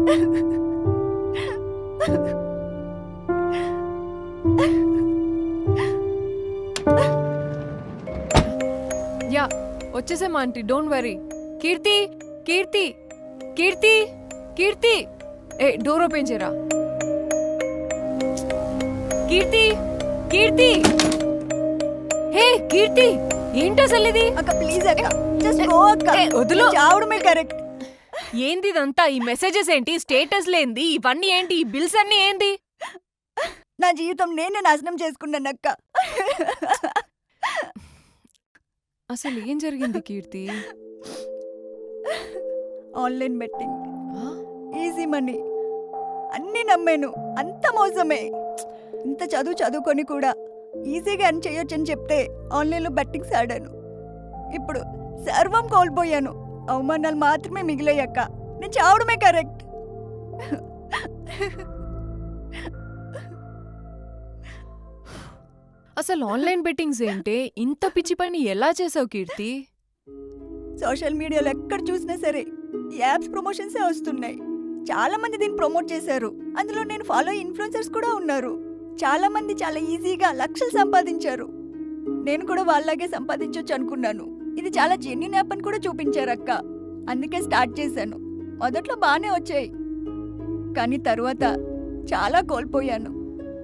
Yeah వచ్చేసాం aunty, don't worry. Keerthi Keerthi Keerthi Keerthi, ఏ door open చేయరా. కీర్తి కీర్తి, హే కీర్తి, ఏంటి అసలు ఇది? అక్క ప్లీజ్ అక్క, జస్ట్ గో అక్క. వదులు. చావడమే కరెక్ట్. ఏంది ఇదంతా? ఈ మెసేజెస్ ఏంటి? స్టేటస్ లేంది? ఇవన్నీ ఏంటి? ఈ బిల్స్ అన్నీ ఏంది? నా జీవితం నేనే నాశనం చేసుకున్నాను అక్క. అసలు ఏం జరిగింది కీర్తి? ఆన్లైన్ బెట్టింగ్, ఈజీ మనీ అన్నీ నమ్మాను, అంత మోసమే. ఇంత చదువుకొని కూడా ఈజీగా అని చేయొచ్చని చెప్తే ఆన్లైన్లో బెట్టింగ్స్ ఆడాను. ఇప్పుడు సర్వం కోల్పోయాను, అవమానాలు మాత్రమే మిగిలాయక్క. నేను చావడమే కరెక్ట్. అసలు ఆన్లైన్ బెట్టింగ్స్ ఏంటే? ఇంత పిచ్చి పని ఎలా చేసావు కీర్తి? సోషల్ మీడియాలో ఎక్కడ చూసినా సరే ఈ యాప్స్ ప్రమోషన్సే వస్తున్నాయి. చాలా మంది దీన్ని ప్రమోట్ చేశారు. అందులో నేను ఫాలో ఇన్ఫ్లుయెన్సర్స్ కూడా ఉన్నారు. చాలా మంది చాలా ఈజీగా లక్షలు సంపాదించారు. నేను కూడా వాళ్ళలాగే సంపాదించవచ్చు అనుకున్నాను. ఇది చాలా జెన్యూన్ యాప్ అని కూడా చూపించారక్క. అందుకే స్టార్ట్ చేశాను. మొదట్లో బాగానే వచ్చాయి, కానీ తరువాత చాలా కోల్పోయాను.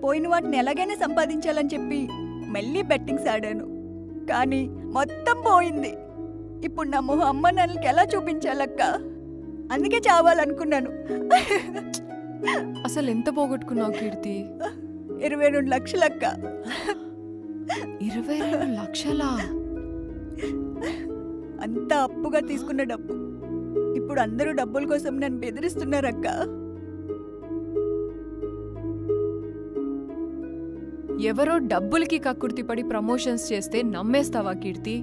పోయిన వాటిని ఎలాగైనా సంపాదించాలని చెప్పి మళ్ళీ బెట్టింగ్స్ ఆడాను, కానీ మొత్తం పోయింది. ఇప్పుడు నా మొహం అమ్మ నాన్నలకి ఎలా చూపించాలక్క? అందుకే చావాలనుకున్నాను. అసలు ఎంత పోగొట్టుకున్నావు కీర్తి? 22 లక్షలక్క. 22 లక్షలా? అంతా అప్పుగా తీసుకున్న డబ్బు. ఇప్పుడు అందరూ డబ్బుల కోసం నన్ను బెదిరిస్తున్నారక్క. ఎవరో డబ్బులకి కక్కుర్తిపడి ప్రమోషన్స్ చేస్తే నమ్మేస్తావా కీర్తి?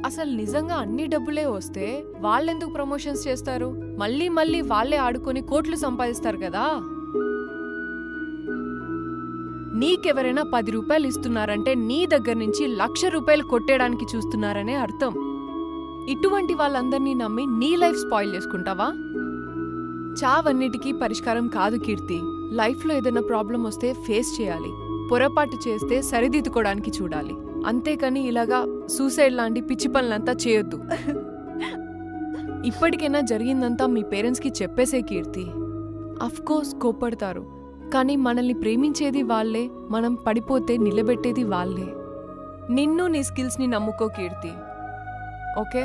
అసలు నిజంగా అన్ని డబ్బులే వస్తే వాళ్ళెందుకు ప్రమోషన్స్ చేస్తారు? మళ్ళీ మళ్ళీ వాళ్ళే ఆడుకొని కోట్లు సంపాదిస్తారు కదా. నీకెవరైనా 10 రూపాయలు ఇస్తున్నారంటే నీ దగ్గర నుంచి 1,00,000 రూపాయలు కొట్టేయడానికి చూస్తున్నారనే అర్థం. ఇటువంటి వాళ్ళందరినీ నమ్మి నీ లైఫ్ స్పాయిల్ చేసుకుంటావా? చావన్నిటికీ పరిష్కారం కాదు కీర్తి. లైఫ్లో ఏదైనా ప్రాబ్లం వస్తే ఫేస్ చేయాలి, పొరపాటు చేస్తే సరిదిద్దుకోవడానికి చూడాలి. అంతేకాని ఇలాగా సూసైడ్ లాంటి పిచ్చి పనులంతా చేయొద్దు. ఇప్పటికైనా జరిగిందంతా మీ పేరెంట్స్కి చెప్పేసే కీర్తి. అఫ్కోర్స్ కోప్పడతారు, కానీ మనల్ని ప్రేమించేది వాళ్ళే, మనం పడిపోతే నిలబెట్టేది వాళ్ళే. నిన్ను నీ స్కిల్స్ని నమ్ముకో Keerthi. Okay,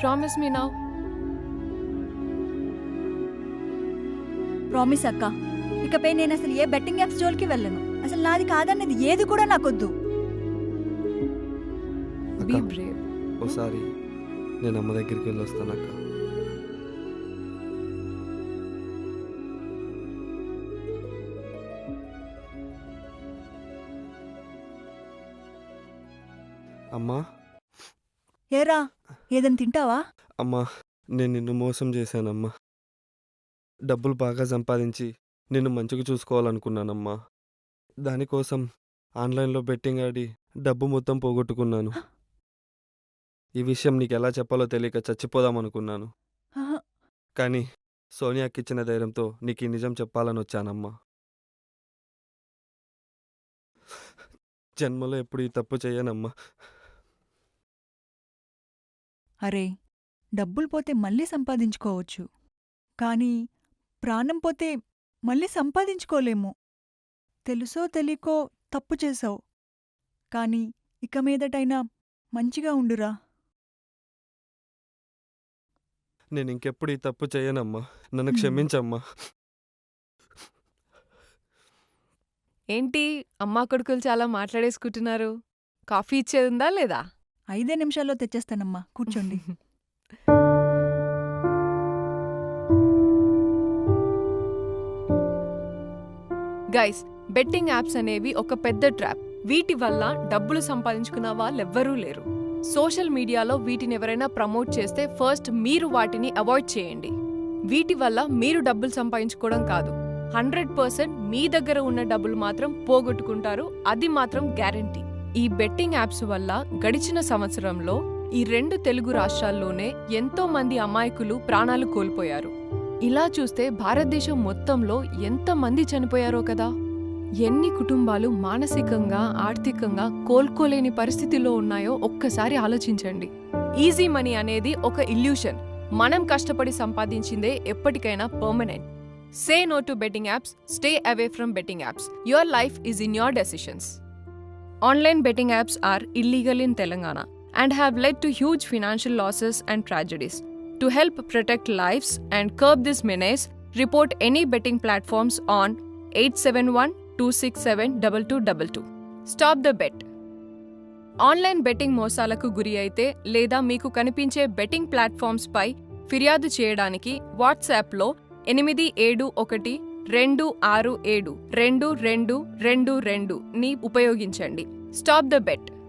promise me now. Promise అక్క. ఇకపై నేను అసలు ఏ బెట్టింగ్ యాప్స్ జోలికి వెళ్ళను. అసలు నాది కాదన్నది ఏది కూడా నాకొద్దు. Be brave. ఓసారి నేను అమ్మ దగ్గరికి వెళ్ళి వస్తానక్క. అమ్మా. ఏరా, ఏదైనా తింటావా? అమ్మా, నేను నిన్ను మోసం చేశానమ్మా. డబ్బులు బాగా సంపాదించి నిన్ను మంచిగా చూసుకోవాలనుకున్నానమ్మా. దానికోసం ఆన్లైన్లో బెట్టింగ్ ఆడి డబ్బు మొత్తం పోగొట్టుకున్నాను. ఈ విషయం నీకు ఎలా చెప్పాలో తెలియక చచ్చిపోదామనుకున్నాను, కానీ సోనియాకి ఇచ్చిన ధైర్యంతో నీకు ఈ నిజం చెప్పాలని వచ్చానమ్మా. జన్మలో ఎప్పుడు ఈ తప్పు చేయనమ్మా. అరే, డబ్బులు పోతే మళ్ళీ సంపాదించుకోవచ్చు, కానీ ప్రాణం పోతే మళ్ళీ సంపాదించుకోలేము. తెలుసో తెలియకో తప్పు చేశావు, కానీ ఇక మీదటైనా మంచిగా ఉండురా. నేను ఇంకెప్పుడు ఈ తప్పు చేయనమ్మా. నన్ను క్షమించమ్మా. ఏంటి అమ్మా కొడుకులు చాలా మాట్లాడేసుకుంటున్నారు? కాఫీ ఇచ్చేదుందా లేదా? 5 నిమిషాల్లో తెచ్చేస్తానమ్మా, కూర్చోండి. గైస్, బెట్టింగ్ యాప్స్ అనేవి ఒక పెద్ద ట్రాప్. వీటి వల్ల డబ్బులు సంపాదించుకున్న వాళ్ళెవ్వరూ లేరు. సోషల్ మీడియాలో వీటిని ఎవరైనా ప్రమోట్ చేస్తే ఫస్ట్ మీరు వాటిని అవాయిడ్ చేయండి. వీటి వల్ల మీరు డబ్బులు సంపాదించుకోవడం కాదు, 100% మీ దగ్గర ఉన్న డబ్బులు మాత్రం పోగొట్టుకుంటారు. అది మాత్రం గ్యారంటీ. ఈ బెట్టింగ్ యాప్స్ వల్ల గడిచిన సంవత్సరంలో ఈ 2 తెలుగు రాష్ట్రాల్లోనే ఎంతో మంది అమాయకులు ప్రాణాలు కోల్పోయారు. ఇలా చూస్తే భారతదేశం మొత్తంలో ఎంతమంది చనిపోయారో కదా. ఎన్ని కుటుంబాలు మానసికంగా ఆర్థికంగా కోలుకోలేని పరిస్థితిలో ఉన్నాయో ఒక్కసారి ఆలోచించండి. ఈజీ మనీ అనేది ఒక ఇల్యూషన్. మనం కష్టపడి సంపాదించిందే ఎప్పటికైనా permanent. Say no to betting apps, stay away from betting apps. Your life is in your decisions. Online betting apps are illegal in Telangana and have led to huge financial losses and tragedies. To help protect lives and curb this menace, report any betting platforms on 871-267-2222. Stop the bet. Online betting మోసాలకు గురి అయితే లేదా మీకు కనిపించే betting platforms పై ఫిర్యాదు చేయడానికి వాట్సాప్లో 871-267-2222 ని ఉపయోగించండి. Stop the bet.